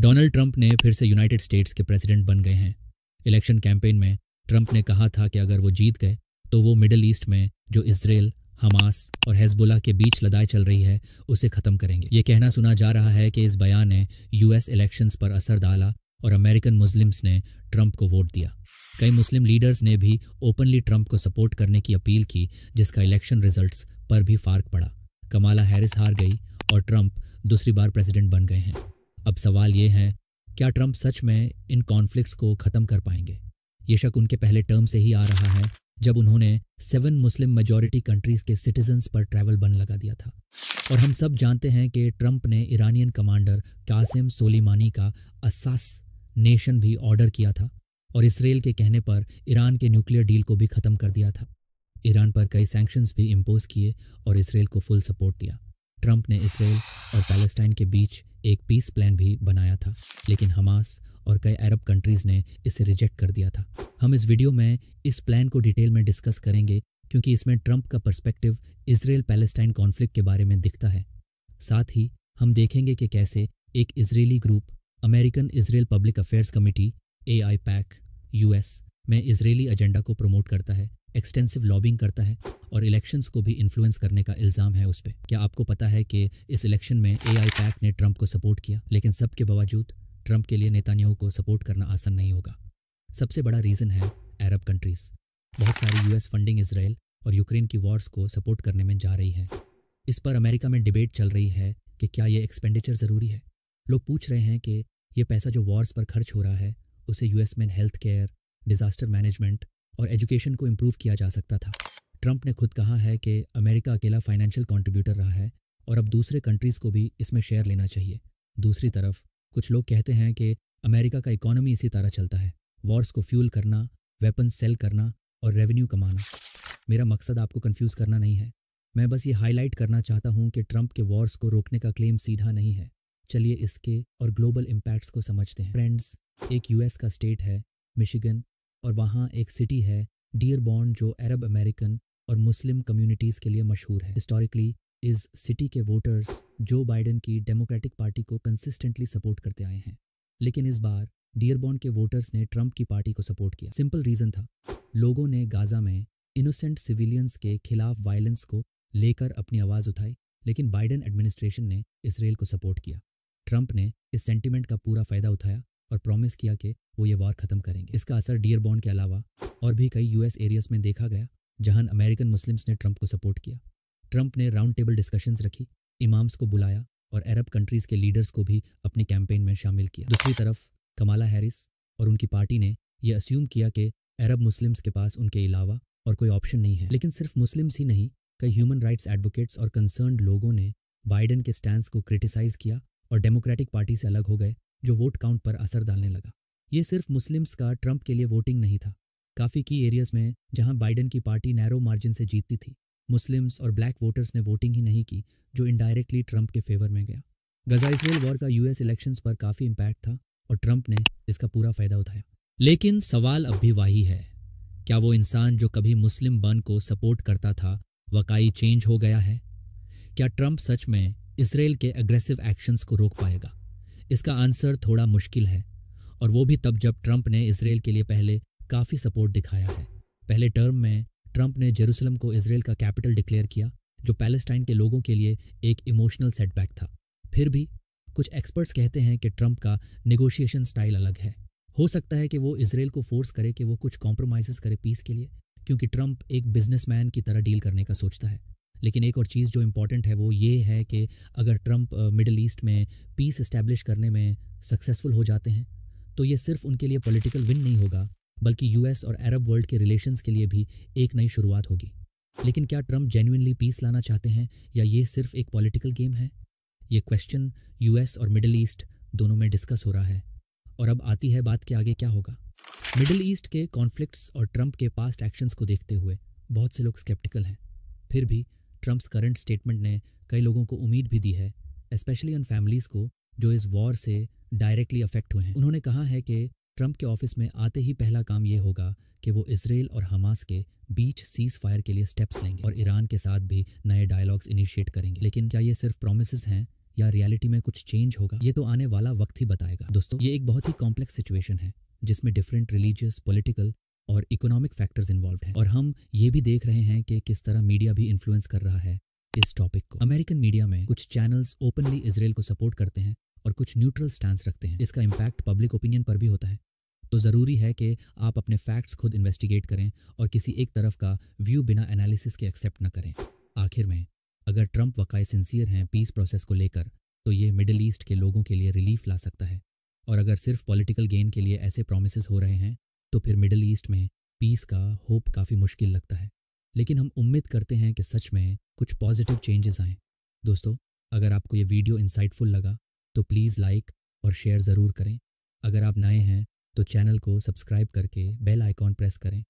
Donald Trump ने फिर से यूनाइटेड स्टेट्स के प्रेसिडेंट बन गए हैं। इलेक्शन कैंपेन में ट्रंप ने कहा था कि अगर वो जीत गए तो वो मिडल ईस्ट में जो इजराइल, हमास और हेजबुल्लाह के बीच लड़ाई चल रही है उसे ख़त्म करेंगे। ये कहना सुना जा रहा है कि इस बयान ने यूएस इलेक्शंस पर असर डाला और अमेरिकन मुस्लिम्स ने ट्रंप को वोट दिया। कई मुस्लिम लीडर्स ने भी ओपनली ट्रंप को सपोर्ट करने की अपील की, जिसका इलेक्शन रिजल्ट्स पर भी फ़र्क पड़ा। कमाला हैरिस हार गई और ट्रंप दूसरी बार प्रेसिडेंट बन गए हैं। अब सवाल ये है, क्या ट्रंप सच में इन कॉन्फ्लिक्ट्स को ख़त्म कर पाएंगे? ये शक उनके पहले टर्म से ही आ रहा है, जब उन्होंने 7 मुस्लिम मेजॉरिटी कंट्रीज़ के सिटीजन्स पर ट्रैवल बैन लगा दिया था। और हम सब जानते हैं कि ट्रंप ने ईरानियन कमांडर कासिम सोलेमानी का असैसिनेशन भी ऑर्डर किया था और इसराइल के कहने पर ईरान के न्यूक्लियर डील को भी ख़त्म कर दिया था। ईरान पर कई सैंक्शंस भी इम्पोज किए और इसराइल को फुल सपोर्ट दिया। ट्रंप ने इसराइल और पैलेस्टाइन के बीच एक पीस प्लान भी बनाया था, लेकिन हमास और कई अरब कंट्रीज़ ने इसे रिजेक्ट कर दिया था। हम इस वीडियो में इस प्लान को डिटेल में डिस्कस करेंगे, क्योंकि इसमें ट्रंप का पर्सपेक्टिव इसराइल पैलेस्टाइन कॉन्फ्लिक्ट के बारे में दिखता है। साथ ही हम देखेंगे कि कैसे एक Israeli group American Israel public affairs committee AIPAC US में इजरायली एजेंडा को प्रमोट करता है, एक्सटेंसिव लॉबिंग करता है और इलेक्शंस को भी इन्फ्लुएंस करने का इल्ज़ाम है उस पर। क्या आपको पता है कि इस इलेक्शन में AIPAC ने ट्रंप को सपोर्ट किया, लेकिन सबके बावजूद ट्रंप के लिए नेतान्याहू को सपोर्ट करना आसान नहीं होगा। सबसे बड़ा रीज़न है अरब कंट्रीज़। बहुत सारी US फंडिंग इसराइल और यूक्रेन की वॉर्स को सपोर्ट करने में जा रही है। इस पर अमेरिका में डिबेट चल रही है कि क्या ये एक्सपेंडिचर ज़रूरी है। लोग पूछ रहे हैं कि ये पैसा जो वॉर्स पर खर्च हो रहा है उसे US में हेल्थ केयर, डिज़ास्टर मैनेजमेंट और एजुकेशन को इम्प्रूव किया जा सकता था। ट्रंप ने खुद कहा है कि अमेरिका अकेला फाइनेंशियल कंट्रीब्यूटर रहा है और अब दूसरे कंट्रीज़ को भी इसमें शेयर लेना चाहिए। दूसरी तरफ कुछ लोग कहते हैं कि अमेरिका का इकोनॉमी इसी तरह चलता है, वॉर्स को फ्यूल करना, वेपन्स सेल करना और रेवेन्यू कमाना। मेरा मकसद आपको कंफ्यूज करना नहीं है, मैं बस ये हाईलाइट करना चाहता हूँ कि ट्रंप के वॉर्स को रोकने का क्लेम सीधा नहीं है। चलिए इसके और ग्लोबल इम्पैक्ट्स को समझते हैं। फ्रेंड्स, एक US का स्टेट है मिशिगन और वहाँ एक सिटी है डियरबॉर्न जो अरब अमेरिकन और मुस्लिम कम्युनिटीज़ के लिए मशहूर है। हिस्टोरिकली इस सिटी के वोटर्स जो बाइडेन की डेमोक्रेटिक पार्टी को कंसिस्टेंटली सपोर्ट करते आए हैं, लेकिन इस बार डियरबॉर्न के वोटर्स ने ट्रंप की पार्टी को सपोर्ट किया। सिंपल रीज़न था, लोगों ने गाज़ा में इनोसेंट सिविलियंस के खिलाफ वायलेंस को लेकर अपनी आवाज़ उठाई, लेकिन बाइडेन एडमिनिस्ट्रेशन ने इसराइल को सपोर्ट किया। ट्रंप ने इस सेंटिमेंट का पूरा फ़ायदा उठाया और प्रॉमिस किया कि वो ये वॉर ख़त्म करेंगे। इसका असर डियरबॉर्न के अलावा और भी कई US एरियाज़ में देखा गया, जहां अमेरिकन मुस्लिम्स ने ट्रंप को सपोर्ट किया। ट्रंप ने राउंड टेबल डिस्कशंस रखी, इमाम्स को बुलाया और अरब कंट्रीज़ के लीडर्स को भी अपनी कैंपेन में शामिल किया। दूसरी तरफ कमाला हैरिस और उनकी पार्टी ने यह अस्यूम किया कि अरब मुस्लिम्स के पास उनके अलावा और कोई ऑप्शन नहीं है। लेकिन सिर्फ मुस्लिम्स ही नहीं, कई ह्यूमन राइट्स एडवोकेट्स और कंसर्न्ड लोगों ने बाइडेन के स्टैंड को क्रिटिसाइज़ किया और डेमोक्रेटिक पार्टी से अलग हो गए, जो वोट काउंट पर असर डालने लगा। ये सिर्फ मुस्लिम्स का ट्रंप के लिए वोटिंग नहीं था। काफ़ी की एरियाज़ में जहां बाइडेन की पार्टी नैरो मार्जिन से जीतती थी, मुस्लिम्स और ब्लैक वोटर्स ने वोटिंग ही नहीं की, जो इनडायरेक्टली ट्रंप के फेवर में गया। गजा इसराइल वॉर का US इलेक्शंस पर काफ़ी इम्पैक्ट था और ट्रंप ने इसका पूरा फ़ायदा उठाया। लेकिन सवाल अब भी वही है, क्या वो इंसान जो कभी मुस्लिम बन को सपोर्ट करता था वाकई चेंज हो गया है? क्या ट्रंप सच में इसराइल के एग्रेसिव एक्शंस को रोक पाएगा? इसका आंसर थोड़ा मुश्किल है, और वो भी तब जब ट्रंप ने इसराइल के लिए पहले काफ़ी सपोर्ट दिखाया है। पहले टर्म में ट्रंप ने जेरूसलम को इसराइल का कैपिटल डिक्लेयर किया, जो पैलेस्टाइन के लोगों के लिए एक इमोशनल सेटबैक था। फिर भी कुछ एक्सपर्ट्स कहते हैं कि ट्रंप का नेगोशिएशन स्टाइल अलग है। हो सकता है कि वो इसराइल को फोर्स करे कि वो कुछ कॉम्प्रोमाइज़ करे पीस के लिए, क्योंकि ट्रंप एक बिजनेसमैन की तरह डील करने का सोचता है। लेकिन एक और चीज़ जो इम्पॉर्टेंट है वो ये है कि अगर ट्रंप मिडिल ईस्ट में पीस इस्टेब्लिश करने में सक्सेसफुल हो जाते हैं, तो ये सिर्फ उनके लिए पॉलिटिकल विन नहीं होगा, बल्कि US और अरब वर्ल्ड के रिलेशंस के लिए भी एक नई शुरुआत होगी। लेकिन क्या ट्रंप जेन्युइनली पीस लाना चाहते हैं या ये सिर्फ एक पॉलिटिकल गेम है? ये क्वेश्चन US और मिडिल ईस्ट दोनों में डिस्कस हो रहा है। और अब आती है बात के आगे क्या होगा। मिडिल ईस्ट के कॉन्फ्लिक्ट्स और ट्रंप के पास्ट एक्शंस को देखते हुए बहुत से लोग स्केप्टिकल हैं। फिर भी ट्रंप्स करंट स्टेटमेंट ने कई लोगों को उम्मीद भी दी है, स्पेशली उन फैमिलीज़ को जो इस वॉर से डायरेक्टली अफेक्ट हुए हैं। उन्होंने कहा है कि ट्रंप के ऑफिस में आते ही पहला काम ये होगा कि वो इसराइल और हमास के बीच सीज फायर के लिए स्टेप्स लेंगे और ईरान के साथ भी नए डायलॉग्स इनिशिएट करेंगे। लेकिन क्या ये सिर्फ प्रोमिसेस हैं या रियलिटी में कुछ चेंज होगा, ये तो आने वाला वक्त ही बताएगा। दोस्तों, ये एक बहुत ही कॉम्प्लेक्स सिचुएशन है जिसमें डिफरेंट रिलीजियस, पॉलिटिकल और इकोनॉमिक फैक्टर्स इन्वॉल्व हैं, और हम ये भी देख रहे हैं कि किस तरह मीडिया भी इन्फ्लुएंस कर रहा है इस टॉपिक को। अमेरिकन मीडिया में कुछ चैनल्स ओपनली इजराइल को सपोर्ट करते हैं और कुछ न्यूट्रल स्टैंस रखते हैं। इसका इम्पैक्ट पब्लिक ओपिनियन पर भी होता है। तो ज़रूरी है कि आप अपने फैक्ट्स खुद इन्वेस्टिगेट करें और किसी एक तरफ का व्यू बिना एनालिसिस के एक्सेप्ट न करें। आखिर में, अगर ट्रंप वाकई सिंसियर हैं पीस प्रोसेस को लेकर, तो ये मिडिल ईस्ट के लोगों के लिए रिलीफ ला सकता है। और अगर सिर्फ पॉलिटिकल गेन के लिए ऐसे प्रोमिसेस हो रहे हैं, तो फिर मिडिल ईस्ट में पीस का होप काफ़ी मुश्किल लगता है। लेकिन हम उम्मीद करते हैं कि सच में कुछ पॉजिटिव चेंजेस आएँ। दोस्तों, अगर आपको ये वीडियो इंसाइटफुल लगा तो प्लीज़ लाइक और शेयर ज़रूर करें। अगर आप नए हैं तो चैनल को सब्सक्राइब करके बेल आइकॉन प्रेस करें